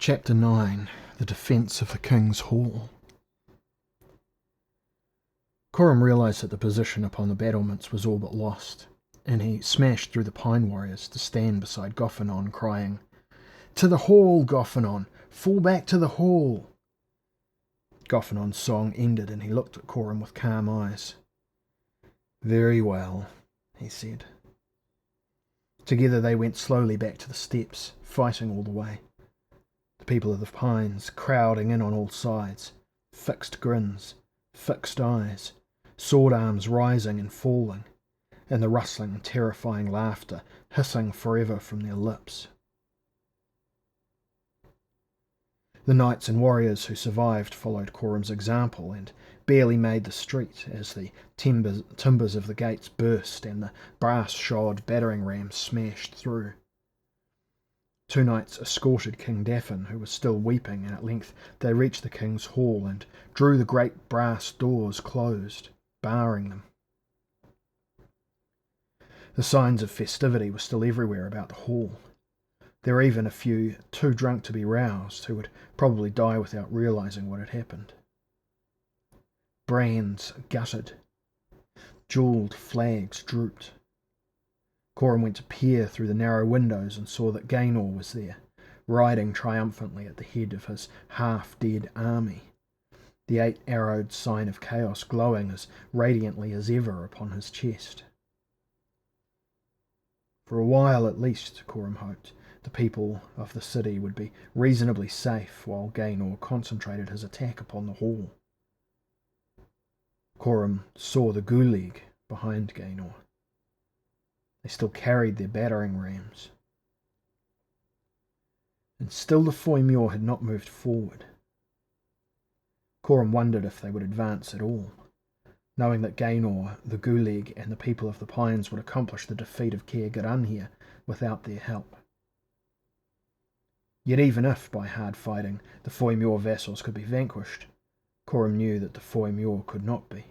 Chapter 9. The Defence of the King's Hall. Coram realised that the position upon the battlements was all but lost, and he smashed through the pine warriors to stand beside Goffinon, crying, "To the hall, Goffinon! Fall back to the hall!" Goffinon's song ended, and he looked at Coram with calm eyes. "Very well," he said. Together they went slowly back to the steps, fighting all the way. The people of the pines crowding in on all sides, fixed grins, fixed eyes, sword arms rising and falling, and the rustling, terrifying laughter hissing forever from their lips. The knights and warriors who survived followed Coram's example and barely made the street as the timbers of the gates burst and the brass-shod battering rams smashed through. 2 knights escorted King Daffin, who was still weeping, and at length they reached the king's hall and drew the great brass doors closed, barring them. The signs of festivity were still everywhere about the hall. There were even a few too drunk to be roused, who would probably die without realising what had happened. Brands guttered. Jewelled flags drooped. Coram went to peer through the narrow windows and saw that Gaynor was there, riding triumphantly at the head of his half-dead army, the 8-arrowed sign of chaos glowing as radiantly as ever upon his chest. For a while at least, Coram hoped, the people of the city would be reasonably safe while Gaynor concentrated his attack upon the hall. Coram saw the Gulig behind Gaynor. They still carried their battering rams. And still the Foy Muir had not moved forward. Coram wondered if they would advance at all, knowing that Gaynor, the Gulig, and the people of the Pines would accomplish the defeat of Caer Garainhir without their help. Yet even if, by hard fighting, the Foy Muir vassals could be vanquished, Coram knew that the Foy Muir could not be.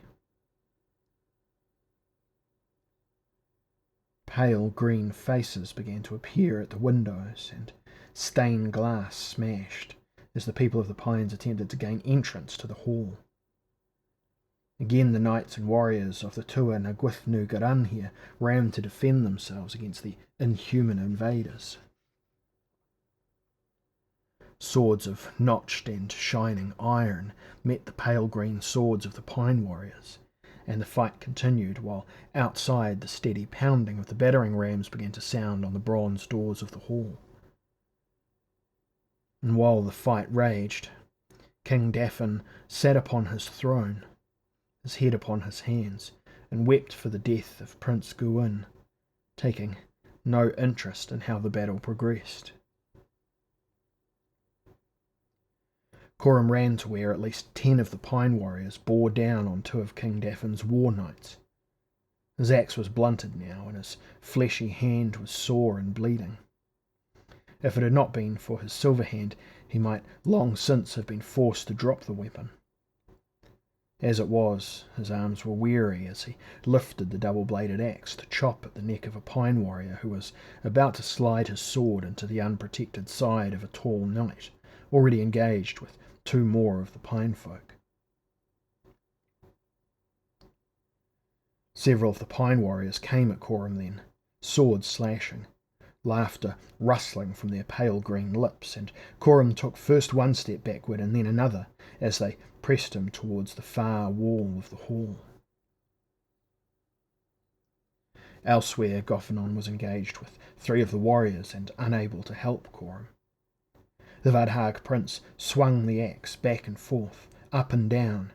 Pale green faces began to appear at the windows, and stained glass smashed as the people of the Pines attempted to gain entrance to the hall. Again the knights and warriors of the Tua na Gwythnu Garainhir ran to defend themselves against the inhuman invaders. Swords of notched and shining iron met the pale green swords of the Pine warriors, and the fight continued while outside the steady pounding of the battering rams began to sound on the bronze doors of the hall. And while the fight raged, King Daffin sat upon his throne, his head upon his hands, and wept for the death of Prince Gawain, taking no interest in how the battle progressed. Coram ran to where at least 10 of the Pine warriors bore down on 2 of King Daffin's war knights. His axe was blunted now, and his fleshy hand was sore and bleeding. If it had not been for his silver hand, he might long since have been forced to drop the weapon. As it was, his arms were weary as he lifted the double-bladed axe to chop at the neck of a Pine warrior who was about to slide his sword into the unprotected side of a tall knight, already engaged with 2 more of the Pine folk. Several of the Pine warriors came at Coram then, swords slashing, laughter rustling from their pale green lips, and Coram took first one step backward and then another as they pressed him towards the far wall of the hall. Elsewhere, Goffinon was engaged with 3 of the warriors and unable to help Coram. The Vadhag prince swung the axe back and forth, up and down,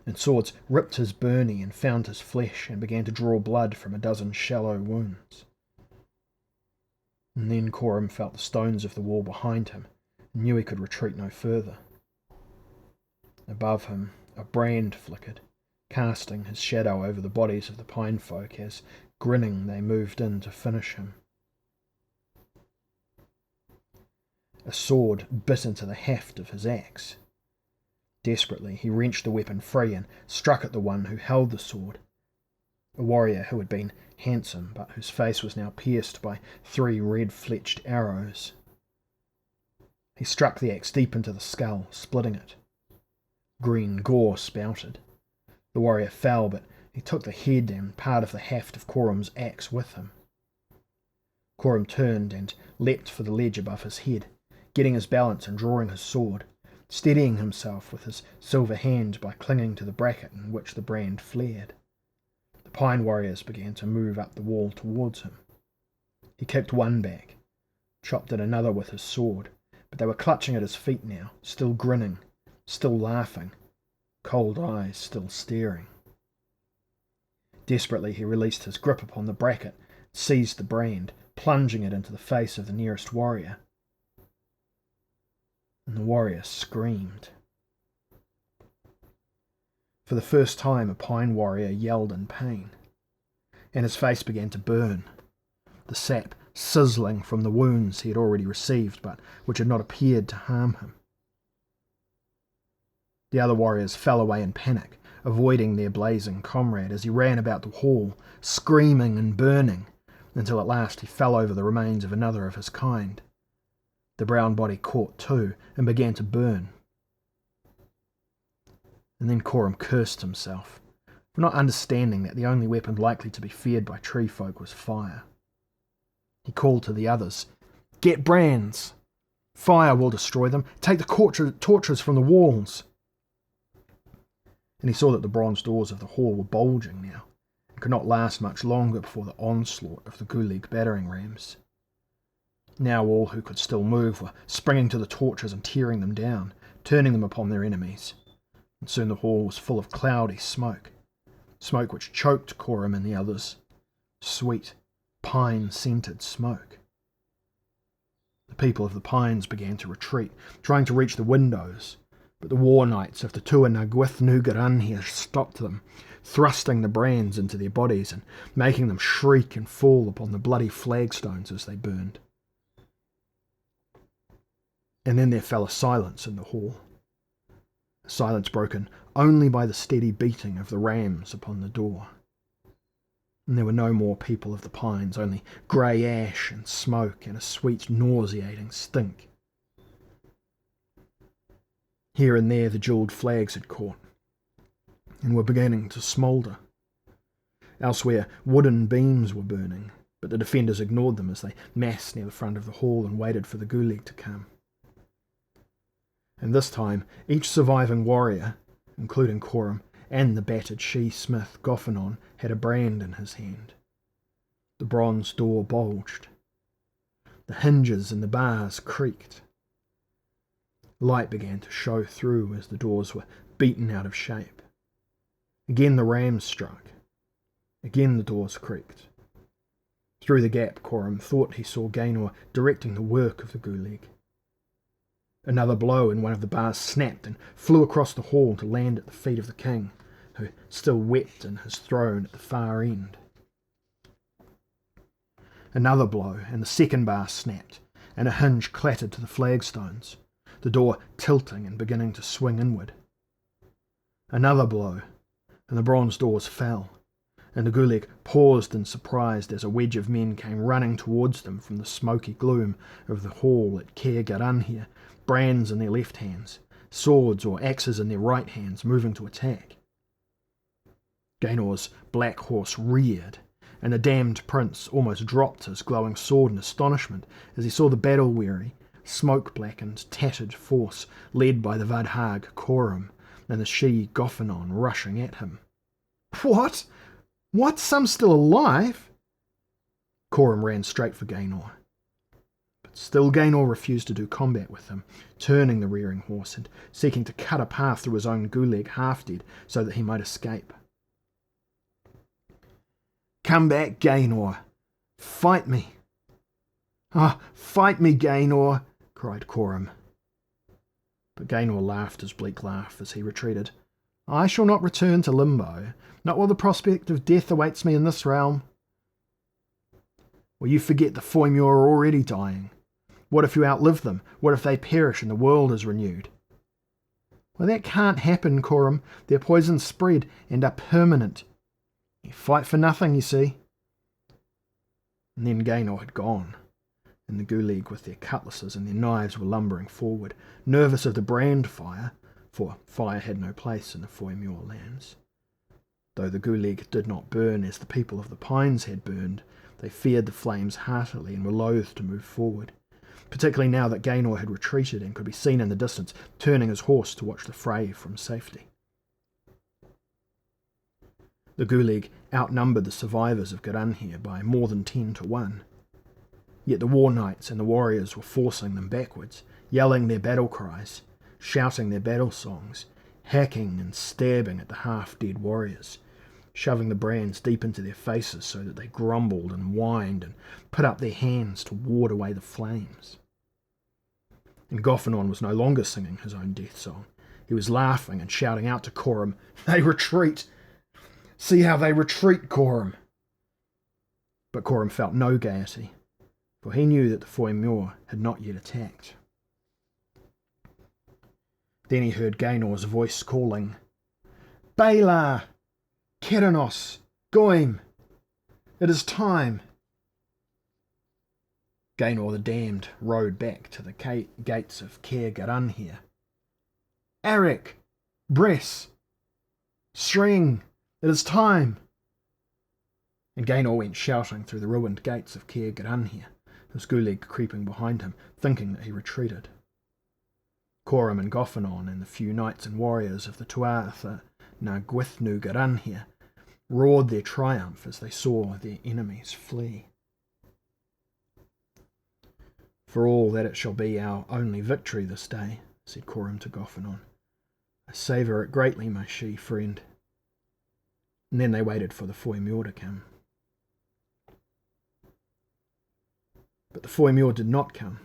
and swords ripped his byrnie and found his flesh and began to draw blood from a dozen shallow wounds. And then Coram felt the stones of the wall behind him and knew he could retreat no further. Above him a brand flickered, casting his shadow over the bodies of the Pine folk as, grinning, they moved in to finish him. A sword bit into the haft of his axe. Desperately, he wrenched the weapon free and struck at the one who held the sword, a warrior who had been handsome, but whose face was now pierced by 3 red-fletched arrows. He struck the axe deep into the skull, splitting it. Green gore spouted. The warrior fell, but he took the head and part of the haft of Corum's axe with him. Corum turned and leapt for the ledge above his head, getting his balance and drawing his sword, steadying himself with his silver hand by clinging to the bracket in which the brand flared. The pine warriors began to move up the wall towards him. He kicked one back, chopped at another with his sword, but they were clutching at his feet now, still grinning, still laughing, cold eyes still staring. Desperately he released his grip upon the bracket, seized the brand, plunging it into the face of the nearest warrior. And the warrior screamed. For the first time a pine warrior yelled in pain, and his face began to burn, the sap sizzling from the wounds he had already received, but which had not appeared to harm him. The other warriors fell away in panic, avoiding their blazing comrade as he ran about the hall, screaming and burning, until at last he fell over the remains of another of his kind. The brown body caught too, and began to burn. And then Corum cursed himself for not understanding that the only weapon likely to be feared by tree folk was fire. He called to the others, "Get brands! Fire will destroy them. Take the torches from the walls." And he saw that the bronze doors of the hall were bulging now, and could not last much longer before the onslaught of the Gulig battering rams. Now all who could still move were springing to the torches and tearing them down, turning them upon their enemies. And soon the hall was full of cloudy smoke, smoke which choked Corum and the others, sweet, pine-scented smoke. The people of the pines began to retreat, trying to reach the windows, but the war knights of the Tua Nagwith Nugaranhir stopped them, thrusting the brands into their bodies and making them shriek and fall upon the bloody flagstones as they burned. And then there fell a silence in the hall, a silence broken only by the steady beating of the rams upon the door. And there were no more people of the pines, only grey ash and smoke and a sweet, nauseating stink. Here and there the jewelled flags had caught, and were beginning to smoulder. Elsewhere wooden beams were burning, but the defenders ignored them as they massed near the front of the hall and waited for the Gulig to come. And this time each surviving warrior, including Corum, and the battered she-smith Goffinon, had a brand in his hand. The bronze door bulged. The hinges and the bars creaked. Light began to show through as the doors were beaten out of shape. Again the rams struck. Again the doors creaked. Through the gap Corum thought he saw Gaynor directing the work of the Gulig. Another blow and one of the bars snapped and flew across the hall to land at the feet of the king, who still wept in his throne at the far end. Another blow and the second bar snapped, and a hinge clattered to the flagstones, the door tilting and beginning to swing inward. Another blow, and the bronze doors fell, and the Gulig paused in surprise as a wedge of men came running towards them from the smoky gloom of the hall at Caer Garanhir, brands in their left hands, swords or axes in their right hands, moving to attack. Gaynor's black horse reared, and the damned prince almost dropped his glowing sword in astonishment as he saw the battle-weary, smoke-blackened, tattered force led by the Vadhag Corum and the she Goffinon rushing at him. "What? What? Some still alive?" Corum ran straight for Gaynor. But still Gaynor refused to do combat with him, turning the rearing horse and seeking to cut a path through his own Gulig half-dead so that he might escape. "Come back, Gaynor. Fight me." "Ah, fight me, Gaynor," cried Corum. But Gaynor laughed his bleak laugh as he retreated. "I shall not return to Limbo, not while the prospect of death awaits me in this realm." "Well, you forget the Foimure are already dying. What if you outlive them? What if they perish and the world is renewed?" "Well, that can't happen, Corum. Their poisons spread and are permanent. You fight for nothing, you see." And then Gaynor had gone, and the Guleeg with their cutlasses and their knives were lumbering forward, nervous of the brand fire, for fire had no place in the Foymuir lands. Though the Guleeg did not burn as the people of the Pines had burned, they feared the flames heartily and were loath to move forward, particularly now that Gaynor had retreated and could be seen in the distance, turning his horse to watch the fray from safety. The Guleeg outnumbered the survivors of Garanhir by more than 10 to 1. Yet the war knights and the warriors were forcing them backwards, yelling their battle cries, shouting their battle songs, hacking and stabbing at the half-dead warriors, shoving the brands deep into their faces so that they grumbled and whined and put up their hands to ward away the flames. And Goffinon was no longer singing his own death song. He was laughing and shouting out to Coram, "They retreat! See how they retreat, Coram!" But Coram felt no gaiety, for he knew that the Foymuir had not yet attacked. Then he heard Gaynor's voice calling, "Balar! Keranos! Goim! It is time!" Gaynor the Damned rode back to the gates of Caer Garanhir. "Aric! Bress! String! It is time!" And Gaynor went shouting through the ruined gates of Caer Garanhir, his Guleeg creeping behind him, thinking that he retreated. Coram and Goffinon and the few knights and warriors of the Tuatha na Gwythnu Garanhir roared their triumph as they saw their enemies flee. "For all that it shall be our only victory this day," said Coram to Goffinon. "I savour it greatly, my she friend." And then they waited for the Foymuir to come. But the Foymuir did not come,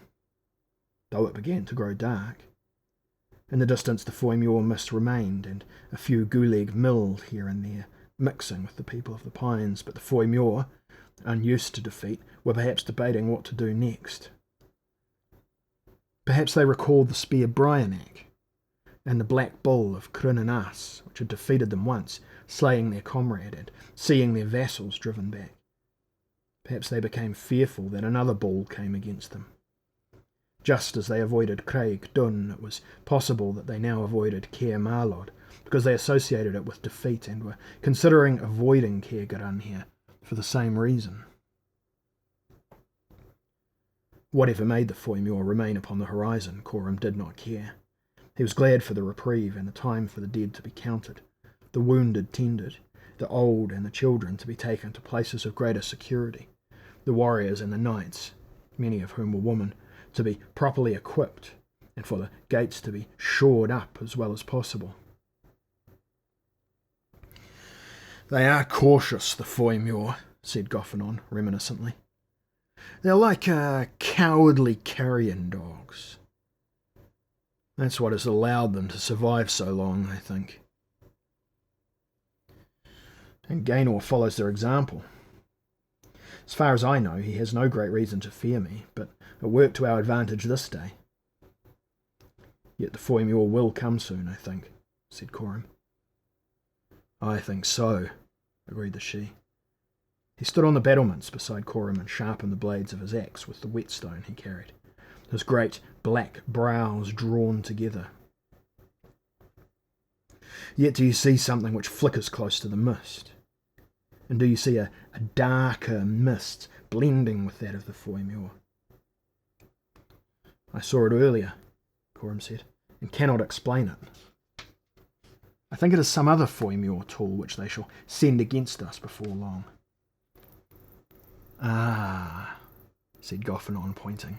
though it began to grow dark. In the distance the Foymuir mist remained, and a few Guleeg milled here and there, mixing with the people of the Pines, but the Foymuir, unused to defeat, were perhaps debating what to do next. Perhaps they recalled the spear Brianak, and the black bull of Crunanas, which had defeated them once, slaying their comrade and seeing their vassals driven back. Perhaps they became fearful that another bull came against them. Just as they avoided Craig Dun, it was possible that they now avoided Caer Marlod, because they associated it with defeat and were considering avoiding Caer Garanhir for the same reason. Whatever made the Foymuir remain upon the horizon, Coram did not care. He was glad for the reprieve and the time for the dead to be counted, the wounded tended, the old and the children to be taken to places of greater security, the warriors and the knights, many of whom were women, to be properly equipped, and for the gates to be shored up as well as possible. "They are cautious, the Foymuir," said Goffinon reminiscently. "They're like cowardly carrion dogs. That's what has allowed them to survive so long, I think. And Gaynor follows their example. As far as I know, he has no great reason to fear me, but it worked to our advantage this day." "Yet the Foymuir will come soon, I think," said Coram. "I think so," agreed the she. He stood on the battlements beside Coram and sharpened the blades of his axe with the whetstone he carried, his great black brows drawn together. "Yet do you see something which flickers close to the mist? And do you see a darker mist blending with that of the Foymuir?" "I saw it earlier," Coram said, "and cannot explain it. I think it is some other Foymuir tool which they shall send against us before long." "Ah," said Goffinon, pointing.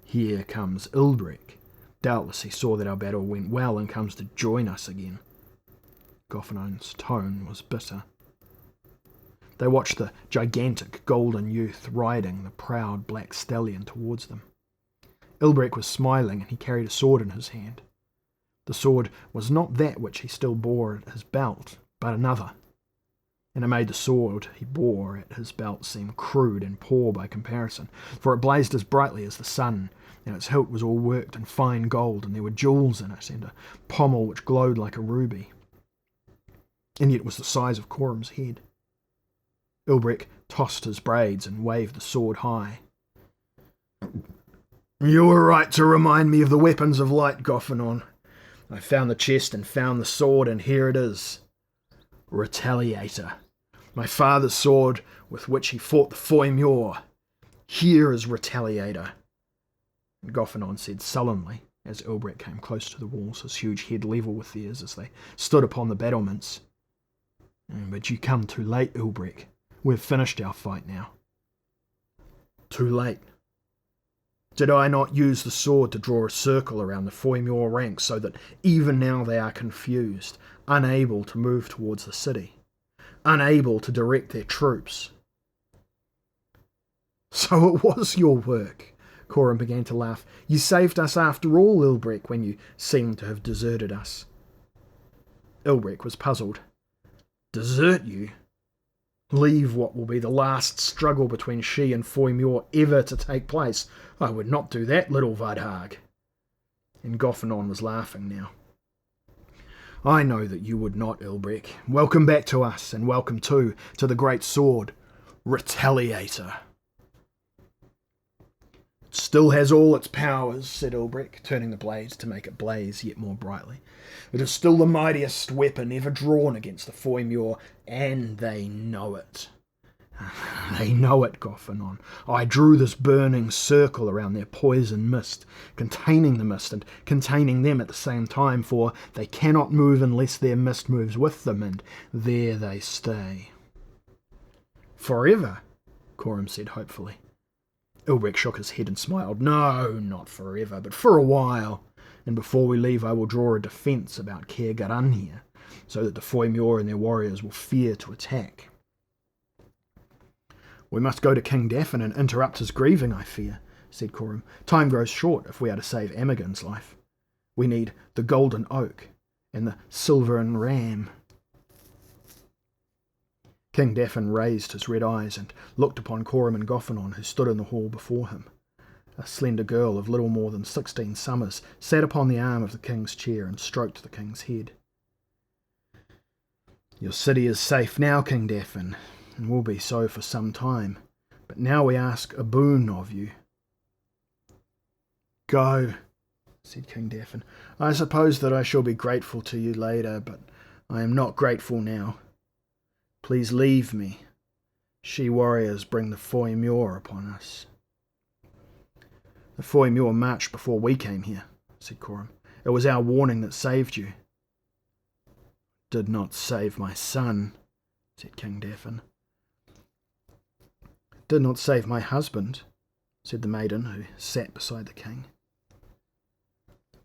"Here comes Ilbric. Doubtless he saw that our battle went well and comes to join us again." Goffinon's tone was bitter. They watched the gigantic golden youth riding the proud black stallion towards them. Ilbric was smiling, and he carried a sword in his hand. The sword was not that which he still bore at his belt, but another, and it made the sword he bore at his belt seem crude and poor by comparison, for it blazed as brightly as the sun, and its hilt was all worked in fine gold, and there were jewels in it, and a pommel which glowed like a ruby. And yet it was the size of Coram's head. Ilbric tossed his braids and waved the sword high. You were right to remind me of the weapons of light, Goffinon. I found the chest and found the sword, and here it is. Retaliator. My father's sword with which he fought the Foy Muir. Here is Retaliator. And Goffinon said sullenly, as Ilbrick came close to the walls, his huge head level with theirs as they stood upon the battlements. But you come too late, Ilbrick. We've finished our fight now. Too late. Did I not use the sword to draw a circle around the Foy Muir ranks so that even now they are confused, unable to move towards the city, unable to direct their troops? So it was your work. Coram began to laugh. You saved us after all, Ilbrick, when you seemed to have deserted us. Ilbrick was puzzled. Desert you? Leave what will be the last struggle between she and Foy Muir ever to take place? I would not do that, little Vadhag. And Goffinon was laughing now. I know that you would not, Ilbrick. Welcome back to us, and welcome too to the great sword, Retaliator. It still has all its powers, said Ilbrick, turning the blades to make it blaze yet more brightly. It is still the mightiest weapon ever drawn against the Foy Muir, and they know it. They know it, Goffinon. I drew this burning circle around their poison mist, containing the mist and containing them at the same time, for they cannot move unless their mist moves with them, and there they stay. Forever, Coram said hopefully. Ilbrick shook his head and smiled. No, not forever, but for a while. And before we leave I will draw a defence about Caer Garanhir, so that the Foy Muir and their warriors will fear to attack. We must go to King Daffin and interrupt his grieving, I fear, said Coram. Time grows short if we are to save Imogen's life. We need the golden oak and the silvern ram. King Daffin raised his red eyes and looked upon Coram and Goffinon, who stood in the hall before him. A slender girl of little more than 16 summers sat upon the arm of the king's chair and stroked the king's head. Your city is safe now, King Daffin, and will be so for some time, but now we ask a boon of you. Go, said King Daffin. I suppose that I shall be grateful to you later, but I am not grateful now. Please leave me. She warriors bring the Foy Muir upon us. The Foy Muir marched before we came here, said Coram. It was our warning that saved you. Did not save my son, said King Daffin. Did not save my husband, said the maiden who sat beside the king.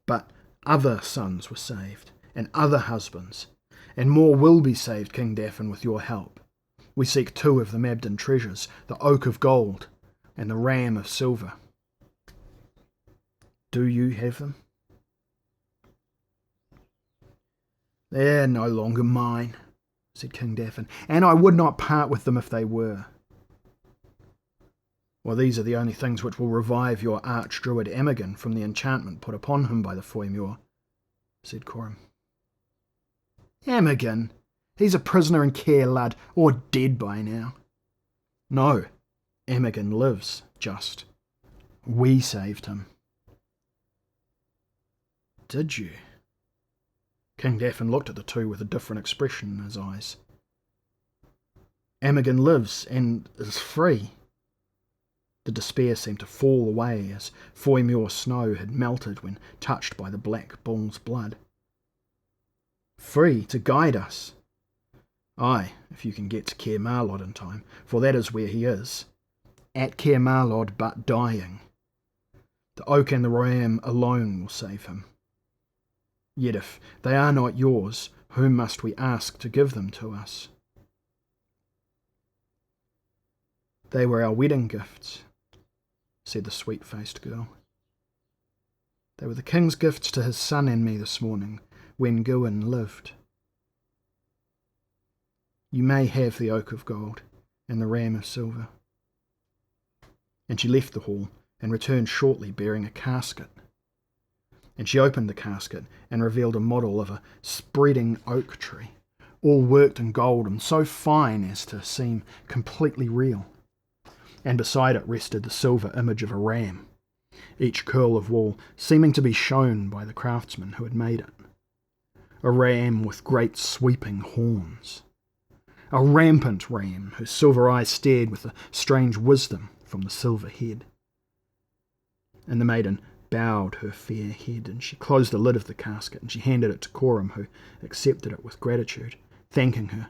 But other sons were saved, and other husbands, and more will be saved, King Daffin, with your help. We seek 2 of the Mabden treasures, the oak of gold and the ram of silver. Do you have them? They're no longer mine, said King Daffin, and I would not part with them if they were. Well, these are the only things which will revive your archdruid Imogen from the enchantment put upon him by the Foy Muir, said Coram. Imogen? He's a prisoner in Caer Lud, or dead by now. No, Imogen lives, just. We saved him. Did you? King Daffin looked at the two with a different expression in his eyes. Imogen lives and is free. The despair seemed to fall away as Foy Muir snow had melted when touched by the black bull's blood. Free to guide us. Aye, if you can get to Caer Marlod in time, for that is where he is. At Caer Marlod, but dying. The oak and the ram alone will save him. Yet if they are not yours, whom must we ask to give them to us? They were our wedding gifts, said the sweet-faced girl. They were the king's gifts to his son and me this morning, when Gwyn lived. You may have the oak of gold and the ram of silver. And she left the hall and returned shortly bearing a casket. And she opened the casket and revealed a model of a spreading oak tree, all worked in gold and so fine as to seem completely real. And beside it rested the silver image of a ram, each curl of wool seeming to be shown by the craftsman who had made it. A ram with great sweeping horns. A rampant ram whose silver eyes stared with a strange wisdom from the silver head. And the maiden bowed her fair head, and she closed the lid of the casket, and she handed it to Coram, who accepted it with gratitude, thanking her,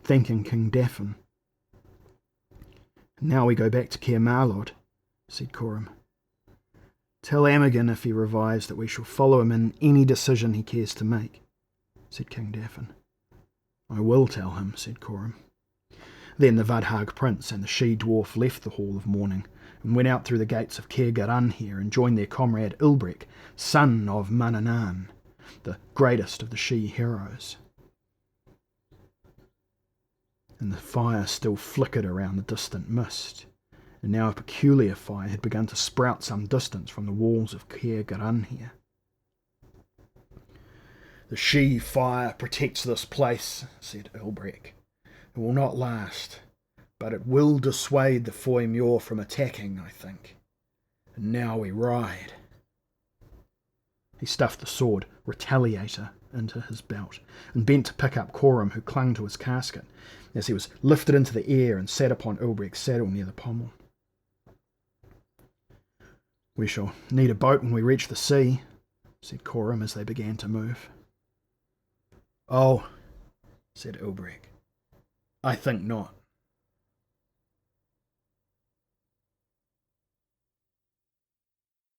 thanking King Daffin. "Now we go back to Caer Marlod," said Coram. "Tell Amergin if he revives that we shall follow him in any decision he cares to make," said King Daffin. "I will tell him," said Coram. Then the Vadhag prince and the she-dwarf left the Hall of Mourning, and went out through the gates of Caer Garanhir and joined their comrade Ilbrek, son of Manannán, the greatest of the she-heroes. And the fire still flickered around the distant mist, and now a peculiar fire had begun to sprout some distance from the walls of Caer Garanhir. "The she-fire protects this place," said Ilbrek. "It will not last, but it will dissuade the Foy Muir from attacking, I think. And now we ride." He stuffed the sword, Retaliator, into his belt, and bent to pick up Coram, who clung to his casket, as he was lifted into the air and sat upon Ilbrek's saddle near the pommel. "We shall need a boat when we reach the sea," said Coram as they began to move. "Oh," said Ilbrek, "I think not."